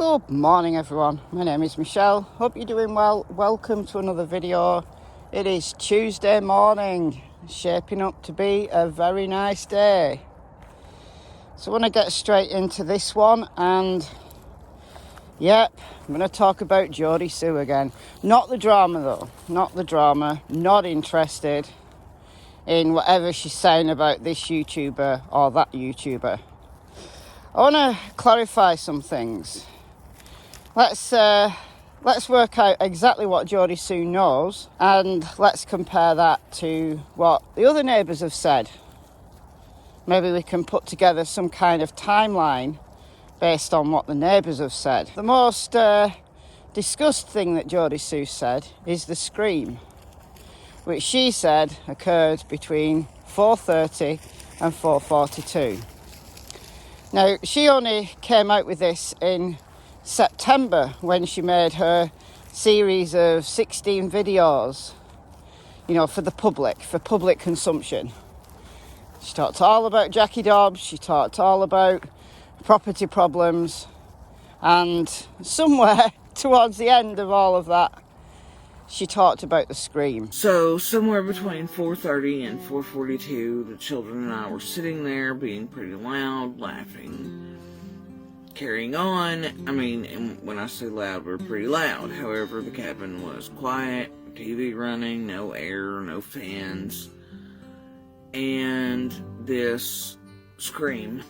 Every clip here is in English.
Good morning everyone, my name is Michelle, hope you're doing well. Welcome to another video. It is Tuesday morning, shaping up to be a very nice day. So I want to get straight into this one, and yep, I'm going to talk about Jodisue again. Not the drama though, not the drama, not interested in whatever she's saying about this YouTuber or that YouTuber. I want to clarify some things. Let's work out exactly what Jodisue knows, and let's compare that to what the other neighbours have said. Maybe we can put together some kind of timeline based on what the neighbours have said. The most discussed thing that Jodisue said is the scream, which she said occurred between 4:30 and 4:42. Now, she only came out with this in September when she made her series of 16 videos, you know, for the public, for public consumption. She talked all about Jackie Dobbs, she talked all about property problems, and somewhere towards the end of all of that, she talked about the scream. So, somewhere between 4:30 and 4:42, the children and I were sitting there being pretty loud, laughing, carrying on. I mean, and when I say loud, we're pretty loud. However, the cabin was quiet, TV running, no air, no fans. And this scream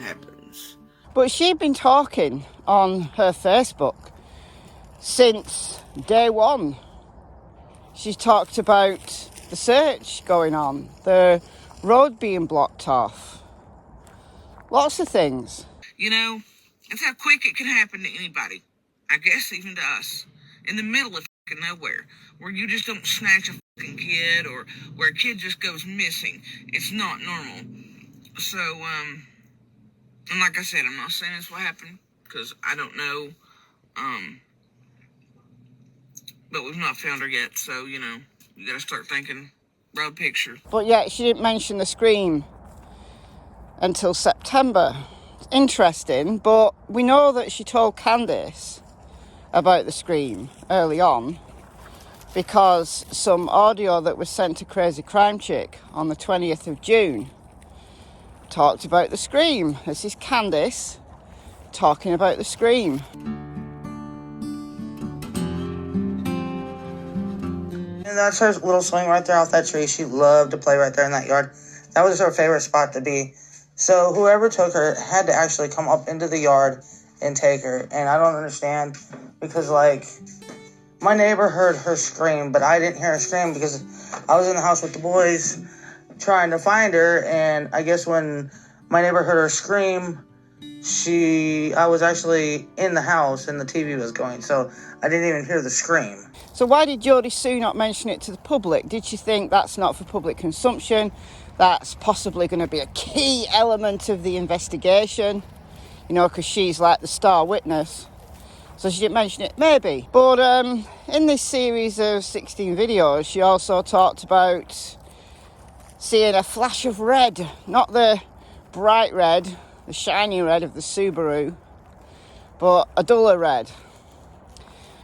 happens. But she'd been talking on her Facebook since day one. She's talked about the search going on, the road being blocked off, lots of things. You know, that's how quick it can happen to anybody. I guess even to us. In the middle of fucking nowhere. Where you just don't snatch a fucking kid, or where a kid just goes missing. It's not normal. So, and like I said, I'm not saying that's what happened, because I don't know. But we've not found her yet, so, you know, you gotta start thinking road picture. But yet, she didn't mention the scream until September. Interesting, but we know that she told Candus about the scream early on, because some audio that was sent to Crazy Crime Chick on the 20th of June talked about the scream. This is Candus talking about the scream. And that's her little swing right there off that tree. She loved to play right there in that yard. That was her favorite spot to be. So whoever took her had to actually come up into the yard and take her. And I don't understand, because, like, my neighbor heard her scream, but I didn't hear her scream because I was in the house with the boys trying to find her. And I guess when my neighbor heard her scream, I was actually in the house and the TV was going. So I didn't even hear the scream. So why did Jodisue not mention it to the public? Did she think that's not for public consumption? That's possibly going to be a key element of the investigation, you know, because she's like the star witness. So she didn't mention it, maybe. But in this series of 16 videos, she also talked about seeing a flash of red, not the bright red, the shiny red of the Subaru, but a duller red,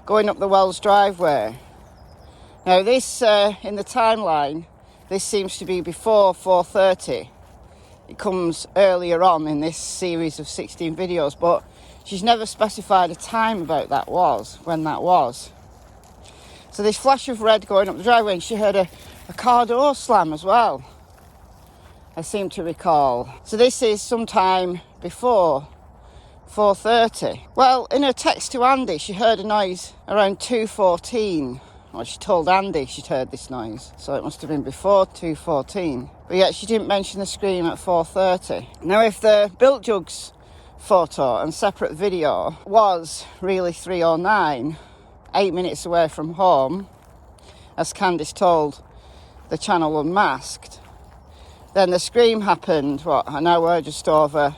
going up the Wells driveway. Now this, in the timeline, this seems to be before 4:30. It comes earlier on in this series of 16 videos, but she's never specified a time about when that was. So this flash of red going up the driveway, and she heard a car door slam as well, I seem to recall. So this is sometime before 4:30. Well, in her text to Andy, she heard a noise around 2:14. Well, she told Andy she'd heard this noise, so it must have been before 2:14. But yet she didn't mention the scream at 4:30. Now, if the Built Jugs photo and separate video was really 3:09, 8 minutes away from home, as Candus told the channel Unmasked, then the scream happened, an hour just over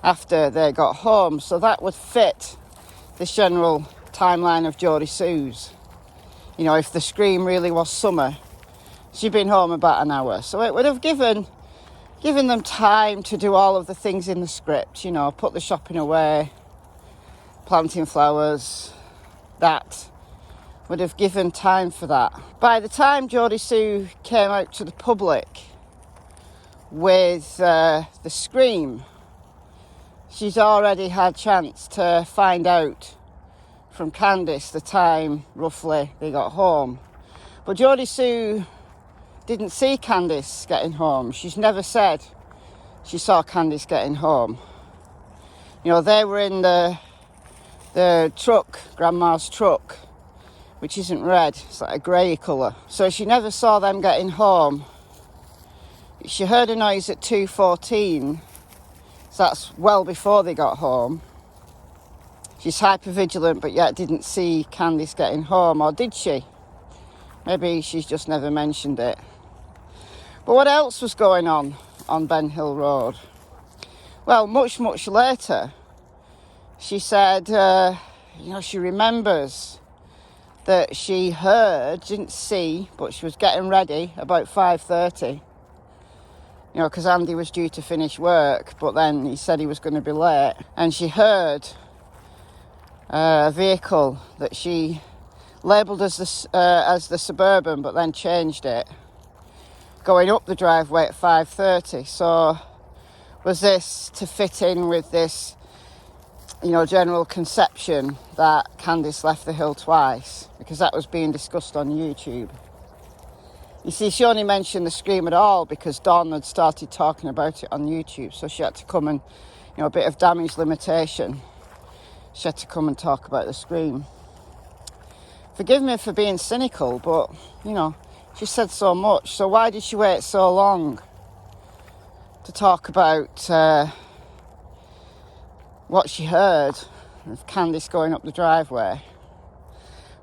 after they got home. So that would fit this general timeline of Jodisue's. You know, if the scream really was summer, she'd been home about an hour. So it would have given them time to do all of the things in the script, you know, put the shopping away, planting flowers. That would have given time for that. By the time Jodisue came out to the public with the scream, she's already had chance to find out from Candus the time roughly they got home. But Jodisue didn't see Candus getting home. She's never said she saw Candus getting home. You know, they were in the truck, Grandma's truck, which isn't red, it's like a grey colour. So she never saw them getting home. She heard a noise at 2:14, so that's well before they got home. She's hyper-vigilant, but yet didn't see Candus getting home, or did she? Maybe she's just never mentioned it. But what else was going on Ben Hill Road? Well, much later, she said, she remembers that she heard, didn't see, but she was getting ready about 5:30. Because Andy was due to finish work, but then he said he was going to be late. And she heard a vehicle that she labelled as the Suburban, but then changed it, going up the driveway at 5:30. So was this to fit in with this, general conception that Candus left the hill twice? Because that was being discussed on YouTube. You see, she only mentioned the scream at all because Dawn had started talking about it on YouTube, so she had to come and, a bit of damage limitation. She had to come and talk about the scream. Forgive me for being cynical, but, she said so much. So why did she wait so long to talk about what she heard of Candus going up the driveway?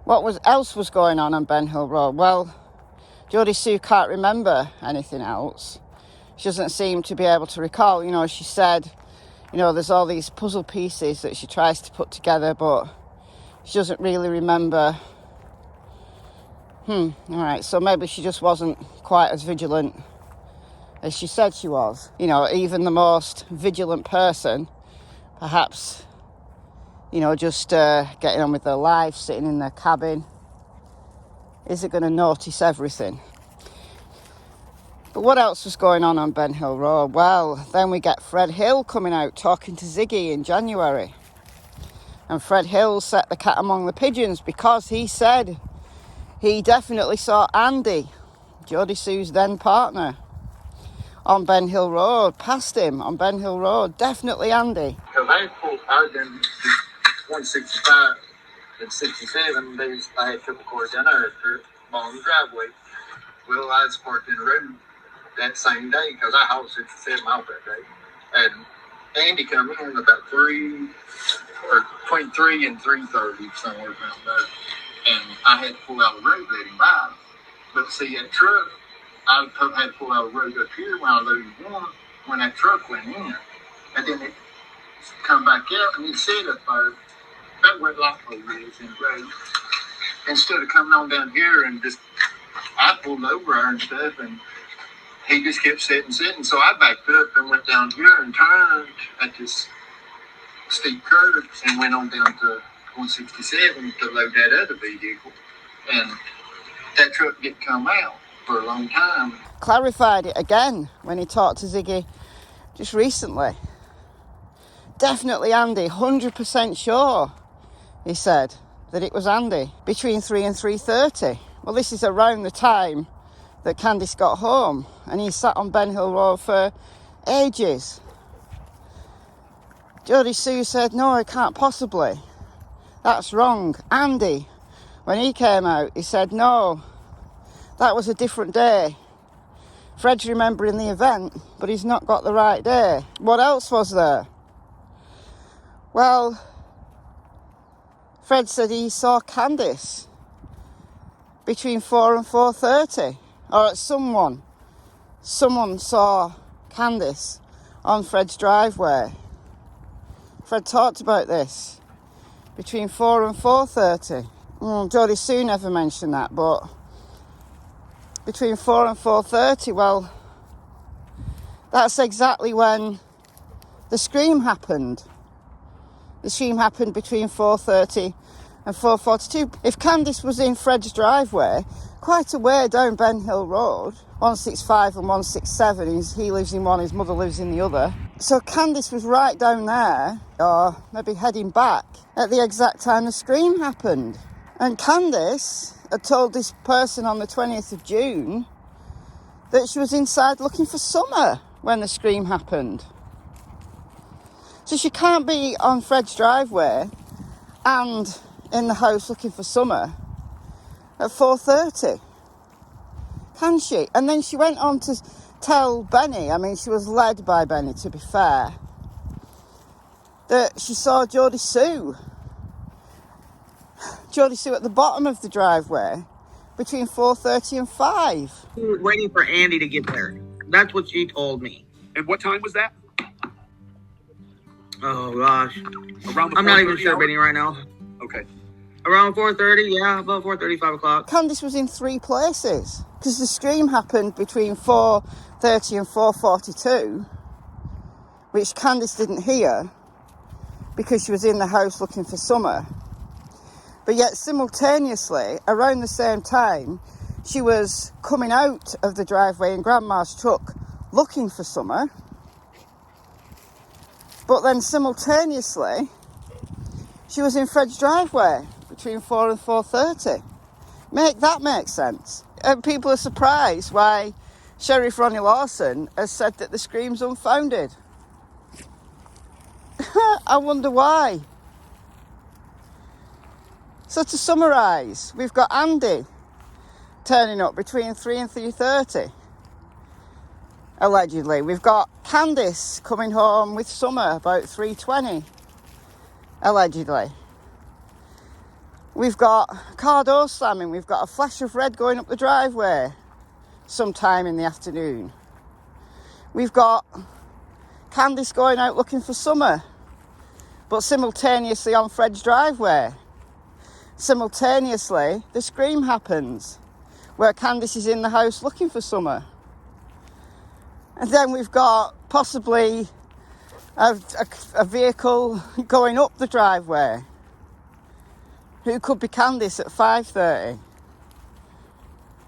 What else was going on Ben Hill Road? Well, Jodisue can't remember anything else. She doesn't seem to be able to recall. She said, there's all these puzzle pieces that she tries to put together, but she doesn't really remember. All right, so maybe she just wasn't quite as vigilant as she said she was. Even the most vigilant person, perhaps, just getting on with their life, sitting in their cabin, isn't going to notice everything. But what else was going on Ben Hill Road? Well, then we get Fred Hill coming out talking to Ziggy in January. And Fred Hill set the cat among the pigeons because he said he definitely saw Andy, Jodisue's then partner, on Ben Hill Road, past him on Ben Hill Road. Definitely Andy. Because I'd been 165 and 67 days. I had triple core dinner along the driveway. Well, I was parked in the road that same day because I hauled 67 miles that day. And Andy come in about between 3 and 3:30, somewhere around there. And I had to pull out the road, let him by. But see, that truck, I had to pull out the road up here when I loaded one, when that truck went in. And then it come back out and he said up there, that where light pole is in the road. Instead of coming on down here and just, I pulled over there and stuff, and he just kept sitting. So I backed up and went down here and turned at this steep curve and went on down to 167 to load that other vehicle. And that truck didn't come out for a long time. Clarified it again when he talked to Ziggy just recently. Definitely Andy, 100% sure, he said, that it was Andy, between 3 and 3:30. Well, this is around the time that Candus got home, and he sat on Ben Hill Road for ages. Jodisue said, no, it can't possibly. That's wrong. Andy, when he came out, he said, no, that was a different day. Fred's remembering the event, but he's not got the right day. What else was there? Well, Fred said he saw Candus between 4 and 4:30. Or someone saw Candus on Fred's driveway. Fred talked about this. Between 4 and 4:30. Jodisue never mentioned that, but between 4 and 4:30, well, that's exactly when the scream happened. The stream happened between 4:30 and 4:42. If Candus was in Fred's driveway, quite a way down Ben Hill Road, 165 and 167, he lives in one, his mother lives in the other. So Candus was right down there, or maybe heading back, at the exact time the scream happened. And Candus had told this person on the 20th of June that she was inside looking for Summer when the scream happened. So she can't be on Fred's driveway and in the house looking for Summer at 4:30, can she? And then she went on to tell Benny, I mean, she was led by Benny, to be fair, that she saw Jodisue at the bottom of the driveway between 4:30 and 5. He was waiting for Andy to get there. That's what she told me. And what time was that? Oh gosh, Around the I'm not even 4:30 sure, hour? Benny, right now. Okay. Around 4:30, yeah, about 4:30, 5 o'clock. Candus was in 3 places because the scream happened between 4:30 and 4:42, which Candus didn't hear because she was in the house looking for Summer. But yet simultaneously, around the same time, she was coming out of the driveway in Grandma's truck looking for Summer. But then simultaneously, she was in Fred's driveway between 4 and 4:30. Make sense. And people are surprised why Sheriff Ronnie Lawson has said that the scream's unfounded. I wonder why. So to summarise, we've got Andy turning up between 3 and 3:30, allegedly. We've got Candus coming home with Summer about 3:20, allegedly. We've got car door slamming. We've got a flash of red going up the driveway sometime in the afternoon. We've got Candus going out looking for Summer, but simultaneously on Fred's driveway. Simultaneously, the scream happens where Candus is in the house looking for Summer. And then we've got possibly a vehicle going up the driveway. Who could be Candus at 5:30?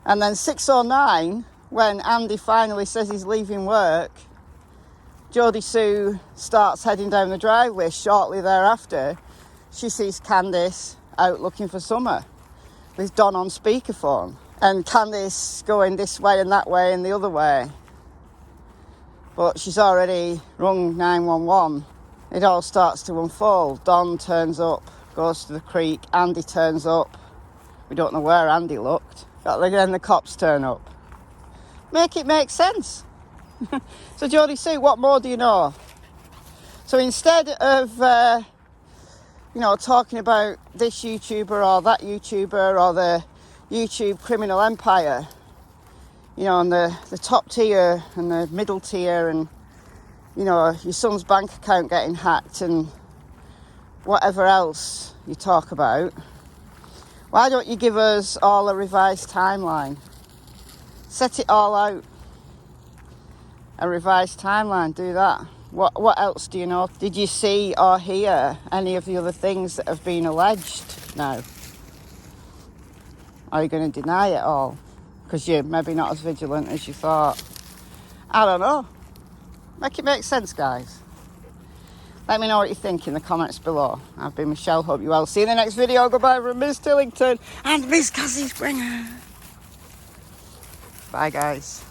And then 6:09, when Andy finally says he's leaving work, Jodisue starts heading down the driveway. Shortly thereafter, she sees Candus out looking for Summer with Don on speakerphone. And Candus going this way and that way and the other way. But she's already rung 911. It all starts to unfold. Don turns up, goes to the creek. Andy turns up. We don't know where Andy looked. Then the cops turn up. Make it make sense. So Jodisue, what more do you know? So instead of talking about this YouTuber or that YouTuber or the YouTube criminal empire, and the top tier and the middle tier and, your son's bank account getting hacked and whatever else you talk about, why don't you give us all a revised timeline? Set it all out. A revised timeline, do that. What else do you know? Did you see or hear any of the other things that have been alleged now? Are you going to deny it all? Because you're maybe not as vigilant as you thought. I don't know. Make it make sense, guys. Let me know what you think in the comments below. I've been Michelle. Hope you well. See you in the next video. Goodbye from Miss Tillington and Miss Cassie Springer. Bye, guys.